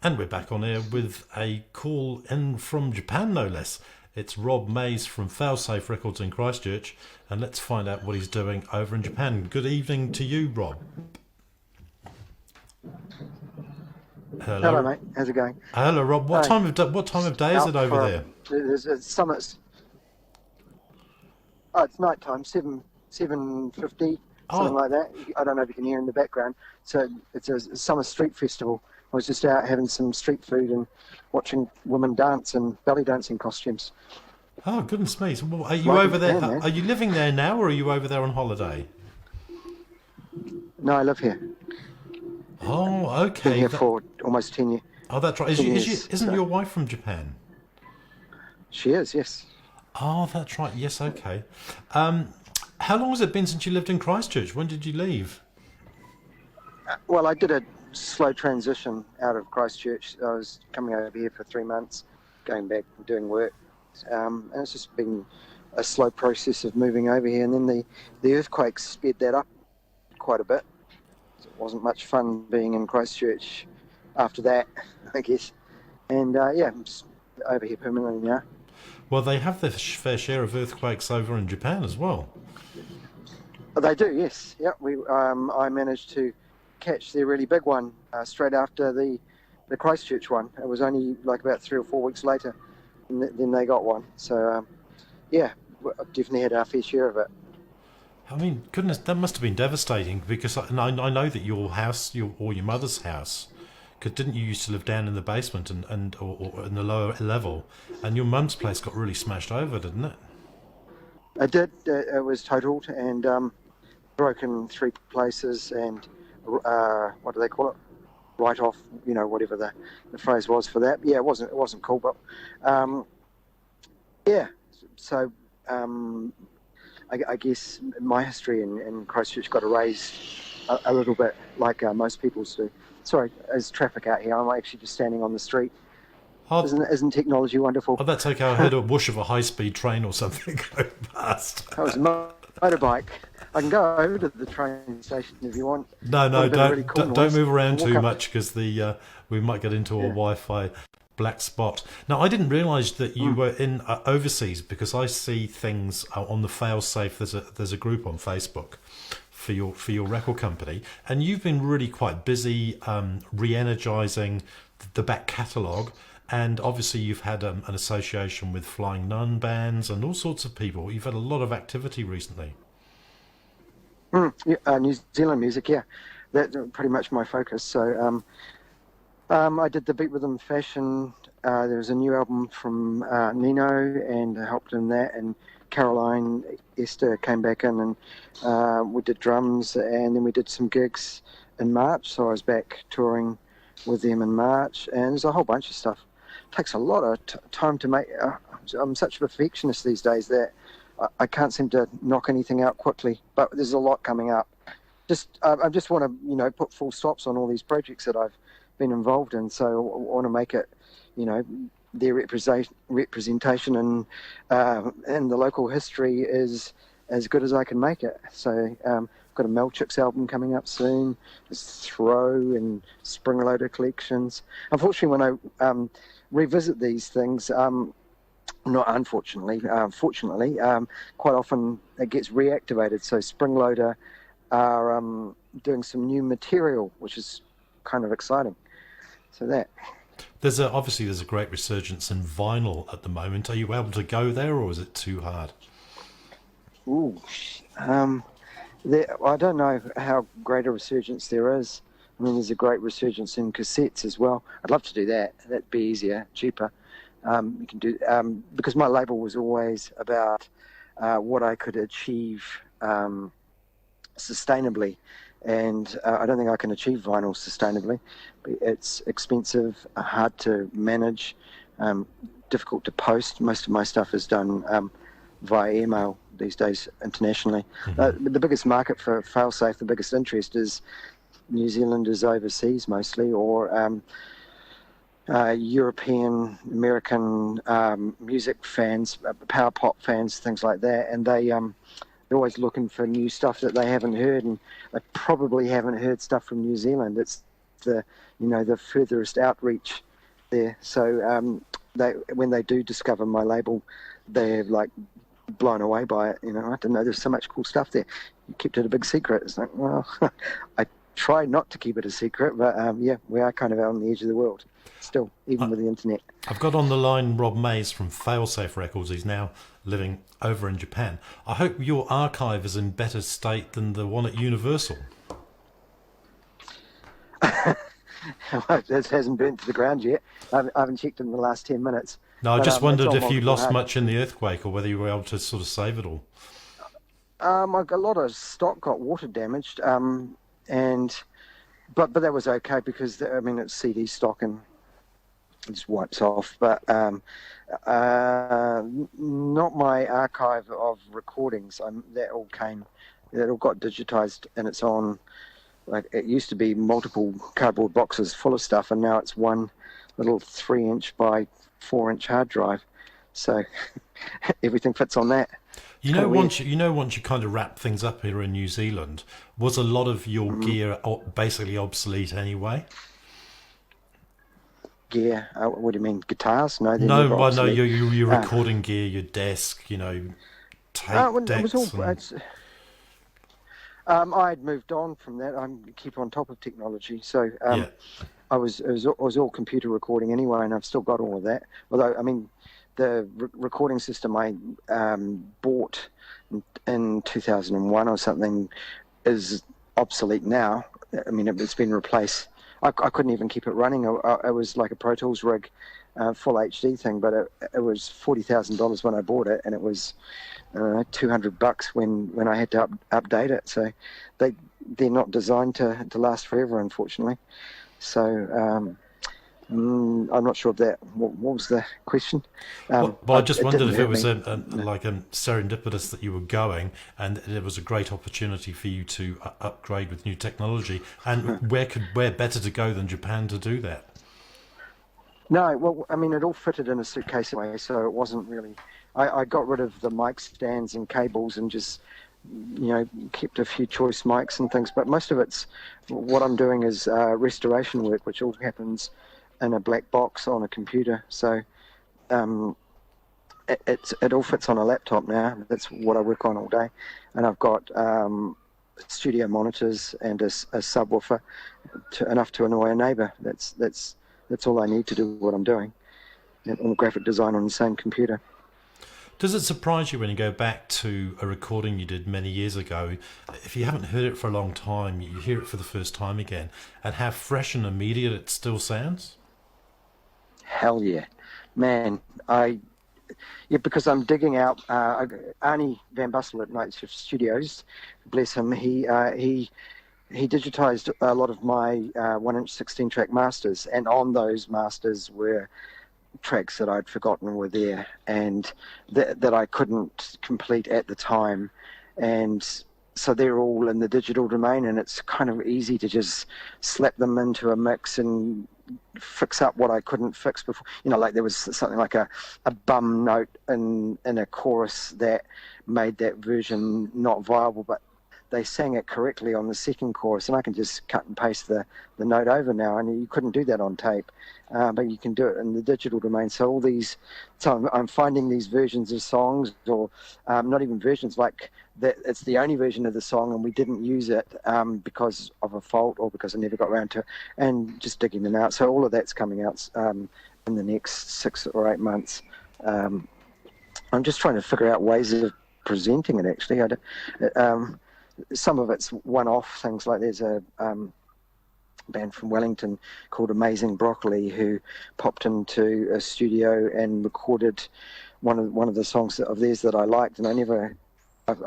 And we're back on air with a call in from Japan, no less. It's Rob Mays from Failsafe Records in Christchurch, and let's find out what he's doing over in Japan. Good evening to you, Rob. Hello, Hello. mate. How's it going? Hello, Rob. What Hi. time of day is it Out over for there? there's summits. Oh, it's night time. 7:50, something Oh, like that. I don't know if you can hear in the background. So it's a summer street festival. I was just out having some street food and watching women dance in belly dancing costumes. oh, goodness me. So, well, are you Like in over there? Japan, man. Are you living there now, or are you over there on holiday? No, I live here. Oh, Been okay. here for almost 10 years. Oh, that's right. 10 years. Isn't So your wife from Japan? she is, yes. Oh, that's right. Yes, okay. Um, how long has it been since you lived in Christchurch? When did you leave? Well, I did a slow transition out of Christchurch. I was coming over here for 3 months, going back and doing work. And it's just been a slow process of moving over here. And then the earthquakes sped that up quite a bit. It wasn't much fun being in Christchurch after that, I guess. And yeah, I'm just over here permanently now. Well, they have their fair share of earthquakes over in Japan as well. Oh, they do, yes. Yeah, I managed to catch their really big one straight after the Christchurch one. It was only like about 3 or 4 weeks later, and then they got one. So yeah, I've definitely had our fair share of it. I mean, goodness, that must have been devastating because I know that your house, or your mother's house, because didn't you used to live down in the basement or in the lower level, and your mum's place got really smashed over, didn't it? It did. It was totaled and broken 3 places, and what do they call it? Write off, whatever the phrase was for that. Yeah, it wasn't cool, but yeah. So I guess my history in Christchurch got erased a little bit, like most people's do. Sorry, there's traffic out here. I'm actually just standing on the street. Oh, Isn't technology wonderful? oh, that's okay. I heard a whoosh of a high-speed train or something go past. That was a motorbike. I can go over to the train station if you want. No, Got no, a bit of really cool don't noise. move around Walk too up. much because the we might get into a Yeah. Wi-Fi black spot. Now, I didn't realise that you Mm. were in overseas because I see things on the Failsafe. There's a group on Facebook for your record company, and you've been really quite busy re-energizing the back catalogue. And obviously, you've had an association with Flying Nun bands and all sorts of people. You've had a lot of activity recently. Yeah, New Zealand music, yeah. That's pretty much my focus. So I did the Beat Rhythm Fashion. There was a new album from Nino, and I helped in that. And Caroline Esther came back in, and we did drums, and then we did some gigs in March. So I was back touring with them in March, and there's a whole bunch of stuff. It takes a lot of time to make. I'm such a perfectionist these days that I can't seem to knock anything out quickly. But there's a lot coming up. I just want to put full stops on all these projects that I've been involved in. So I want to make it, their representation and the local history is as good as I can make it. So got a Melchicks album coming up soon. There's Throw and Spring Loader collections. Unfortunately, when I revisit these things, not unfortunately, fortunately, quite often it gets reactivated. So Spring Loader are doing some new material, which is kind of exciting. So that. Obviously there's a great resurgence in vinyl at the moment. Are you able to go there, or is it too hard? Ooh. I don't know how great a resurgence there is. I mean, there's a great resurgence in cassettes as well. I'd love to do that. That'd be easier, cheaper. You can do because my label was always about what I could achieve sustainably, and I don't think I can achieve vinyl sustainably. It's expensive, hard to manage, difficult to post. Most of my stuff is done via email these days internationally. Mm-hmm. The biggest market for Failsafe, the biggest interest is New Zealanders overseas mostly, or European, American music fans, power pop fans, things like that, and they're always looking for new stuff that they haven't heard, and they probably haven't heard stuff from New Zealand. It's the the furthest outreach there. So when they do discover my label, they're like blown away by it. I didn't know there's so much cool stuff there. You kept it a big secret. It's like, well, I try not to keep it a secret, but we are kind of out on the edge of the world still, even with the internet. I've got on the line Rob Mays from Failsafe Records. He's now living over in Japan. I hope your archive is in better state than the one at Universal. Well, it hasn't burnt to the ground yet. I haven't checked in the last 10 minutes. No, I just wondered if you lost much in the earthquake or whether you were able to sort of save it all. A lot of stock got water damaged, but that was okay because it's CD stock and it just wipes off. But not my archive of recordings. That all got digitized, and it's on. Like, it used to be multiple cardboard boxes full of stuff, and now it's one little 3-inch by 4-inch hard drive. So everything fits on that. Once you kind of wrap things up here in New Zealand, was a lot of your gear basically obsolete anyway? Gear? What do you mean? Guitars? No, your recording gear, your desk, tape decks. I had moved on from that. I keep on top of technology, so it was all computer recording anyway, and I've still got all of that. Although, the recording system I bought in 2001 or something is obsolete now. It's been replaced. I couldn't even keep it running. It was like a Pro Tools rig, full HD thing, but it was $40,000 when I bought it, and it was $200 when I had to update it. So they're not designed to last forever, unfortunately. So I'm not sure of that. What was the question? I just wondered if it was like a serendipitous that you were going, and it was a great opportunity for you to upgrade with new technology. And where better to go than Japan to do that? No, well, it all fitted in a suitcase anyway, so it wasn't really. I got rid of the mic stands and cables and just, kept a few choice mics and things. But most of what I'm doing is restoration work, which all happens in a black box on a computer. So it all fits on a laptop now. That's what I work on all day. And I've got studio monitors and a subwoofer, enough to annoy a neighbour. That's all I need to do what I'm doing. And all graphic design on the same computer. Does it surprise you when you go back to a recording you did many years ago, if you haven't heard it for a long time, you hear it for the first time again, and how fresh and immediate it still sounds? Hell yeah. Man, because I'm digging out Arnie Van Bussel at Night Shift Studios, bless him, he digitized a lot of my 1-inch 16-track masters, and on those masters were tracks that I'd forgotten were there and that I couldn't complete at the time, and so they're all in the digital domain, and it's kind of easy to just slap them into a mix and fix up what I couldn't fix before. Like there was something like a bum note in a chorus that made that version not viable, but they sang it correctly on the second chorus, and I can just cut and paste the note over now, and you couldn't do that on tape, but you can do it in the digital domain. So I'm finding these versions of songs, or not even versions, like that it's the only version of the song and we didn't use it because of a fault or because I never got around to it, and just digging them out. So all of that's coming out in the next 6 or 8 months. I'm just trying to figure out ways of presenting it, actually. Some of it's one-off things, like there's a band from Wellington called Amazing Broccoli who popped into a studio and recorded one of the songs of theirs that I liked, and I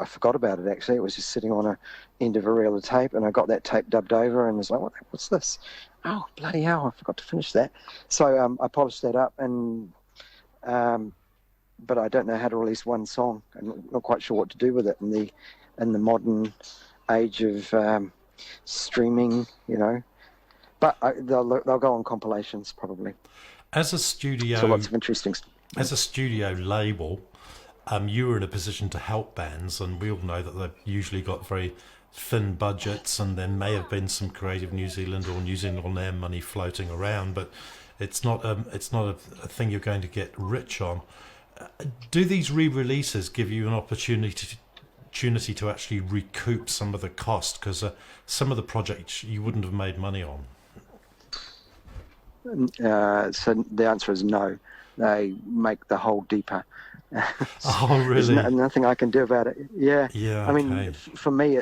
forgot about it, actually. It was just sitting on a end of a reel of tape, and I got that tape dubbed over and was like, what's this? Oh, bloody hell, I forgot to finish that. So I polished that up, and but I don't know how to release one song. I'm not quite sure what to do with it in the modern age of streaming, But they'll go on compilations probably. As a studio, so lots of interesting. As a studio label, you were in a position to help bands, and we all know that they've usually got very thin budgets, and there may have been some Creative New Zealand or New Zealand On Air money floating around, but it's not a thing you're going to get rich on. Do these re-releases give you an opportunity to actually recoup some of the cost? Because some of the projects you wouldn't have made money on. So the answer is no. They make the hole deeper. Oh, really? There's nothing I can do about it. Yeah. Yeah. I mean, for me,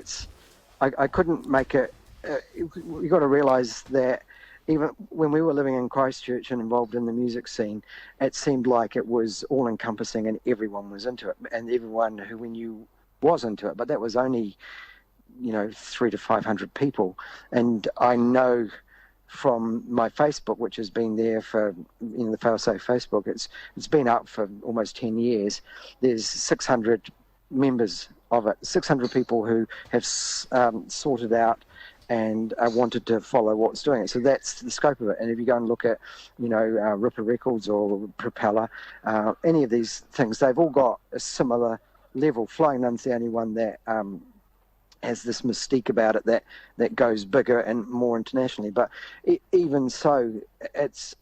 I couldn't make it. You got to realise that even when we were living in Christchurch and involved in the music scene, it seemed like it was all-encompassing and everyone was into it, and everyone who we knew was into it. But that was only, 300 to 500 people, and I know from my Facebook, which has been there for the Failsafe Facebook, it's been up for almost 10 years. There's 600 members of it, 600 people who have sorted out and wanted to follow what's doing it. So that's the scope of it. And if you go and look at, Ripper Records or Propeller, any of these things, they've all got a similar level. Flying Nun's the only one that has this mystique about it that goes bigger and more internationally. But even so, it's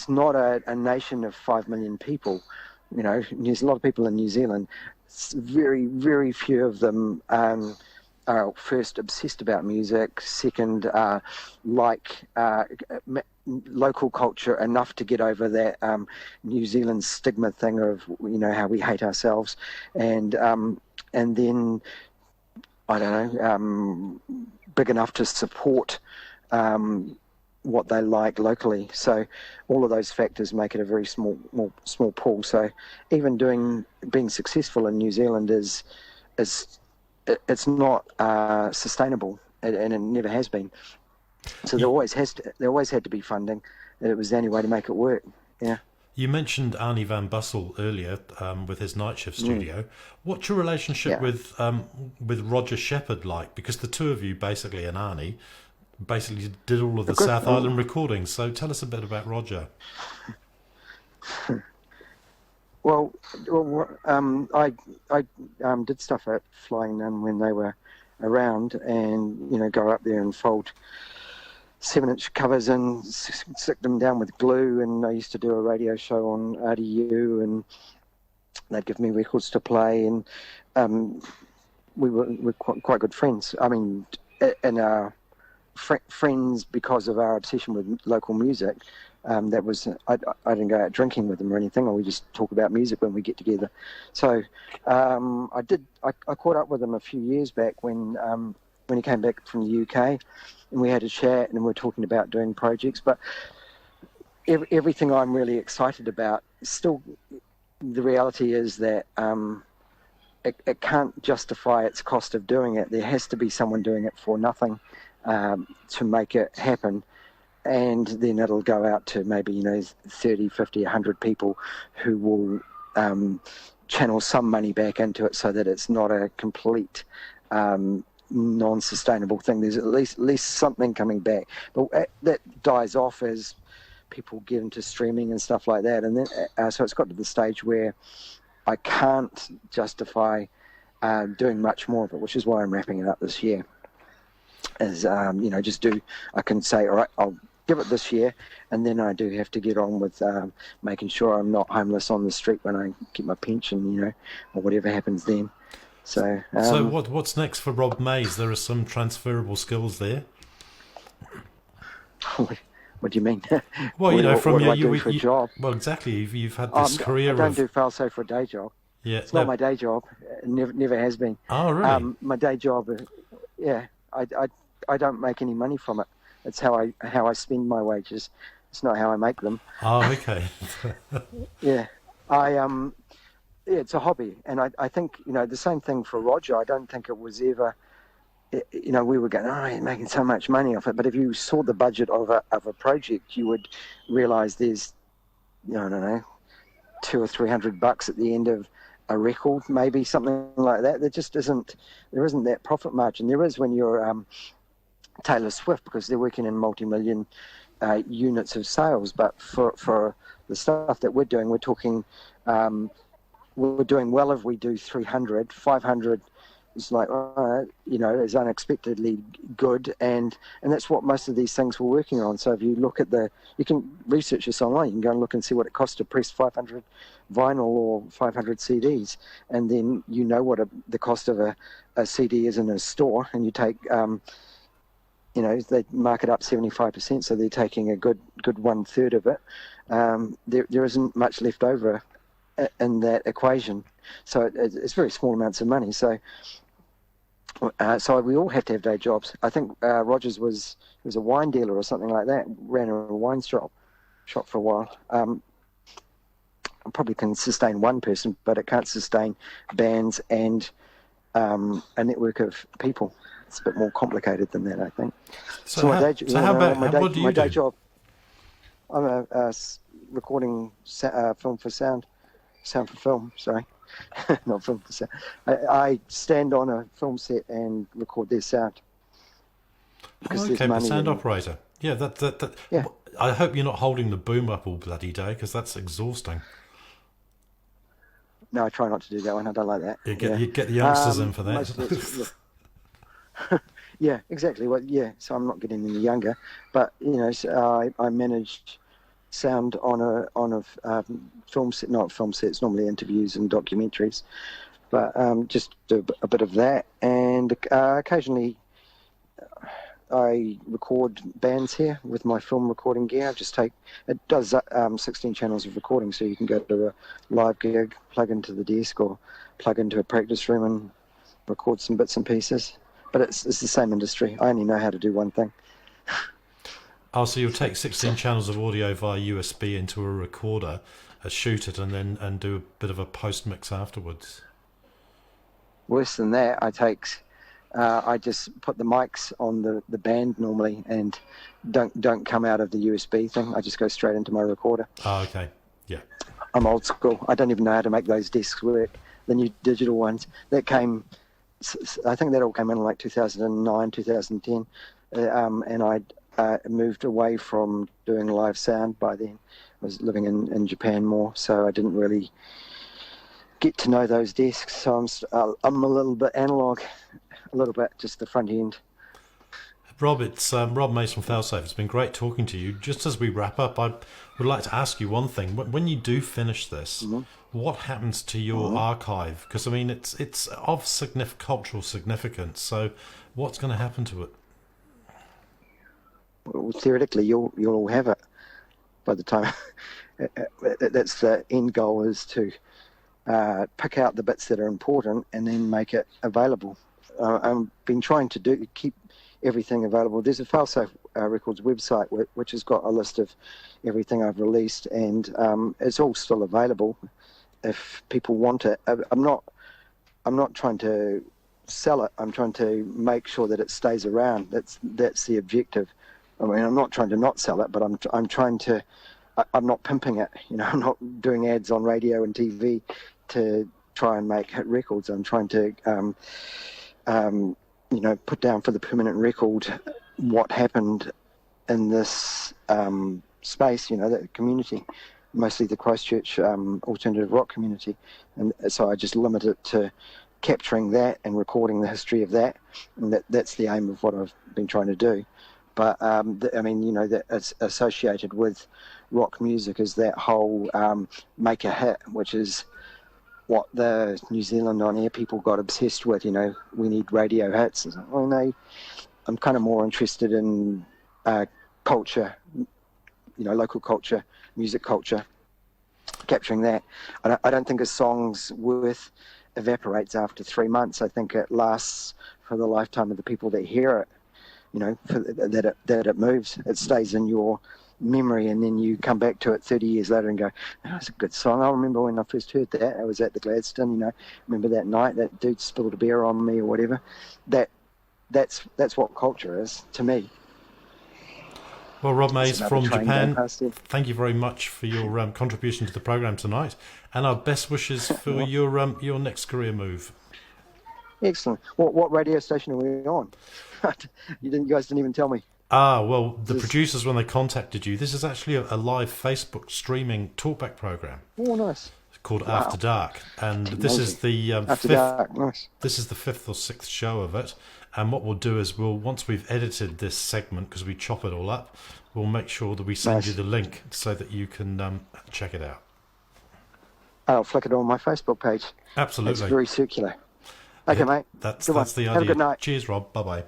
not a nation of 5 million people. There's a lot of people in New Zealand. Very, very few of them are first obsessed about music, second local culture enough to get over that New Zealand stigma thing of how we hate ourselves, and then I don't know, big enough to support what they like locally. So all of those factors make it a very small pool. So even being successful in New Zealand is it's not sustainable, and it never has been. So there always had to be funding, and it was the only way to make it work. Yeah. You mentioned Arnie van Bussel earlier with his Night Shift studio. What's your relationship with Roger Shepard like? Because the two of you, basically, and Arnie, basically did all of the South Island recordings. So tell us a bit about Roger. Well, I did stuff at Flying Nun when they were around, and go up there and fold 7-inch covers and stick them down with glue. And I used to do a radio show on RDU, and they'd give me records to play, and we were quite good friends. I mean, and our friends because of our obsession with local music. That was I didn't go out drinking with them or anything, or we just talk about music when we get together. So I caught up with him a few years back when he came back from the UK, and we had a chat, and we were talking about doing projects. But everything I'm really excited about, still the reality is that it can't justify its cost of doing it. There has to be someone doing it for nothing to make it happen. And then it'll go out to maybe 30, 50, 100 people who will channel some money back into it, so that it's not a complete non-sustainable thing. There's at least something coming back, but that dies off as people get into streaming and stuff like that. And then so it's got to the stage where I can't justify doing much more of it, which is why I'm wrapping it up this year. As I can say, all right, I'll give it this year, and then I do have to get on with making sure I'm not homeless on the street when I get my pension, or whatever happens then. So what's next for Rob Mays? There are some transferable skills there. What do you mean? Well, from your job. Well, exactly. You've had this career. I don't do Failsafe for a day job. Yeah, it's not my day job. It never has been. Oh, really? My day job. I don't make any money from it. It's how I spend my wages. It's not how I make them. Oh, okay. Yeah, it's a hobby, and I think the same thing for Roger. I don't think it was ever. We were going, you're making so much money off it. But if you saw the budget of a project, you would realise there's, I don't know, $200 or $300 at the end of a record, maybe something like that. There just isn't. There isn't that profit margin. There is when you're Taylor Swift, because they're working in multi-million units of sales. But for the stuff that we're doing, we're talking. We're doing well if we do 300, 500. it's like, is unexpectedly good, and that's what most of these things we're working on. So if you look at you can research this online. You can go and look and see what it costs to press 500 vinyl or 500 CDs, and then what the cost of a CD is in a store, and you take, they mark it up 75%, so they're taking a good 1/3 of it. There isn't much left over in that equation, so it's very small amounts of money. So we all have to have day jobs. I think Rogers was a wine dealer or something like that. Ran a wine shop for a while. Probably can sustain one person, but it can't sustain bands and a network of people. It's a bit more complicated than that, I think. What do you my day do? job? I'm a recording film for sound for film. Sorry, not film for sound. I stand on a film set and record their sound. Okay, the sound operator. Yeah, that. Yeah. I hope you're not holding the boom up all bloody day, because that's exhausting. No, I try not to do that one. I don't like that. You get the youngsters in for that. Yeah, exactly. Well, yeah. So I'm not getting any younger, but I managed sound on a film set, not film sets, normally interviews and documentaries, but just do a bit of that, and occasionally I record bands here with my film recording gear. It does 16 channels of recording, so you can go to a live gig, plug into the desk, or plug into a practice room and record some bits and pieces. But it's the same industry. I only know how to do one thing. Oh, so you'll take 16 channels of audio via USB into a recorder, shoot it, and do a bit of a post mix afterwards. Worse than that, I just put the mics on the band normally, and don't come out of the USB thing. I just go straight into my recorder. Oh, okay. Yeah. I'm old school. I don't even know how to make those discs work. The new digital ones I think that all came in like 2009, 2010, and I moved away from doing live sound by then. I was living in Japan more, so I didn't really get to know those desks. So I'm a little bit analog, a little bit, just the front end. Rob, it's Rob Mace from Failsafe. It's been great talking to you. Just as we wrap up, I would like to ask you one thing. When you do finish this, what happens to your archive? Because I mean, it's of cultural significance. So, what's going to happen to it? Well, theoretically, you'll all have it by the time. That's the end goal, is to pick out the bits that are important and then make it available. I've been trying to keep everything available. There's a Failsafe Records website which has got a list of everything I've released, and it's all still available if people want it. I'm not trying to sell it. I'm trying to make sure that it stays around. That's the objective. I mean, I'm not trying to not sell it, but I'm trying to. I'm not pimping it. I'm not doing ads on radio and TV to try and make hit records. I'm trying to put down for the permanent record what happened in this space, that community, mostly the Christchurch alternative rock community. And so I just limit it to capturing that and recording the history of that. And that's the aim of what I've been trying to do. But, that it's associated with rock music is that whole make a hit, which is what the New Zealand on-air people got obsessed with. We need radio hits. And well, no, I'm kind of more interested in culture, local culture, music culture, capturing that. I don't think a song's worth evaporates after 3 months. I think it lasts for the lifetime of the people that hear it. That it moves. It stays in your memory, and then you come back to it 30 years later and go, that was a good song. I remember when I first heard that. I was at the Gladstone, remember that night that dude spilled a beer on me or whatever. That's what culture is to me. Well, Rob Mays from Japan, thank you very much for your contribution to the program tonight, and our best wishes for your next career move. Excellent. What radio station are we on? You guys didn't even tell me. Well, the producers, when they contacted you, this is actually a live Facebook streaming talkback program. Oh, nice. called Wow. After Dark, and this is the After fifth. Dark, nice. This is the 5th or 6th show of it, and what we'll do is once we've edited this segment, because we chop it all up, we'll make sure that we send you the link so that you can check it out. I'll flick it on my Facebook page. Absolutely. It's very circular. Okay, mate. That's Good one. the idea. Have a good night. Cheers, Rob. Bye-bye.